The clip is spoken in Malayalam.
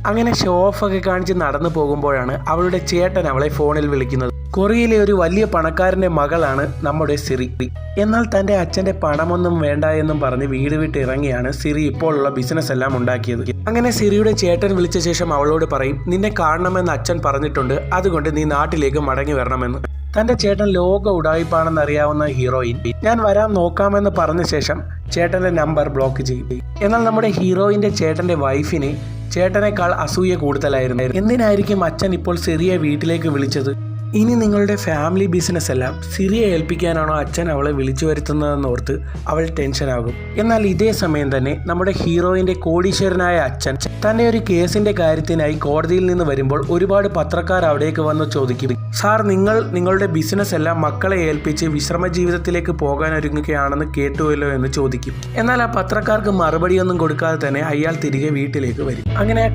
അങ്ങനെ ഷോ ഓഫ് ഒക്കെ കാണിച്ച് നടന്നു പോകുമ്പോഴാണ് അവളുടെ ചേട്ടൻ അവളെ ഫോണിൽ വിളിക്കുന്നത്. കൊറിയയിലെ ഒരു വലിയ പണക്കാരന്റെ മകളാണ് നമ്മുടെ സിറി. എന്നാൽ തന്റെ അച്ഛന്റെ പണമൊന്നും വേണ്ട എന്നും പറഞ്ഞ് വീട് വിട്ട് ഇറങ്ങിയാണ് സിറി ഇപ്പോഴുള്ള ബിസിനസ് എല്ലാം ഉണ്ടാക്കിയത്. അങ്ങനെ സിറിയുടെ ചേട്ടൻ വിളിച്ച ശേഷം അവളോട് പറയും, നിന്നെ കാണണമെന്ന് അച്ഛൻ പറഞ്ഞിട്ടുണ്ട്, അതുകൊണ്ട് നീ നാട്ടിലേക്ക് മടങ്ങി വരണമെന്ന്. തന്റെ ചേട്ടൻ ലോക ഉടായിപ്പാണെന്ന് അറിയാവുന്ന ഹീറോയിൻ ഞാൻ വരാൻ നോക്കാമെന്ന് പറഞ്ഞ ശേഷം ചേട്ടന്റെ നമ്പർ ബ്ലോക്ക് ചെയ്യും. എന്നാൽ നമ്മുടെ ഹീറോയിന്റെ ചേട്ടന്റെ വൈഫിന് ചേട്ടനേക്കാൾ അസൂയ കൂടുതലായിരുന്നു. എന്തിനായിരിക്കും അച്ഛൻ ഇപ്പോൾ സിറിയെ വീട്ടിലേക്ക് വിളിച്ചത്? ഇനി നിങ്ങളുടെ ഫാമിലി ബിസിനസ് എല്ലാം സിറിയെ ഏൽപ്പിക്കാനാണോ അച്ഛൻ അവളെ വിളിച്ചു വരുത്തുന്നതെന്നോർത്ത് അവൾ ടെൻഷനാകും. എന്നാൽ ഇതേ സമയം തന്നെ നമ്മുടെ ഹീറോയിന്റെ കോടീശ്വരനായ അച്ഛൻ തന്നെ ഒരു കേസിന്റെ കാര്യത്തിനായി കോടതിയിൽ നിന്ന് വരുമ്പോൾ ഒരുപാട് പത്രക്കാർ അവിടേക്ക് വന്ന് ചോദിക്കും, സാർ നിങ്ങളുടെ ബിസിനസ് എല്ലാം മക്കളെ ഏൽപ്പിച്ച് വിശ്രമ ജീവിതത്തിലേക്ക് പോകാൻ ഒരുങ്ങുകയാണെന്ന് കേട്ടുവല്ലോ എന്ന് ചോദിക്കും. എന്നാൽ ആ പത്രക്കാർക്ക് മറുപടിയൊന്നും കൊടുക്കാതെ തന്നെ അയാൾ തിരികെ വീട്ടിലേക്ക് വരും. അങ്ങനെ ആ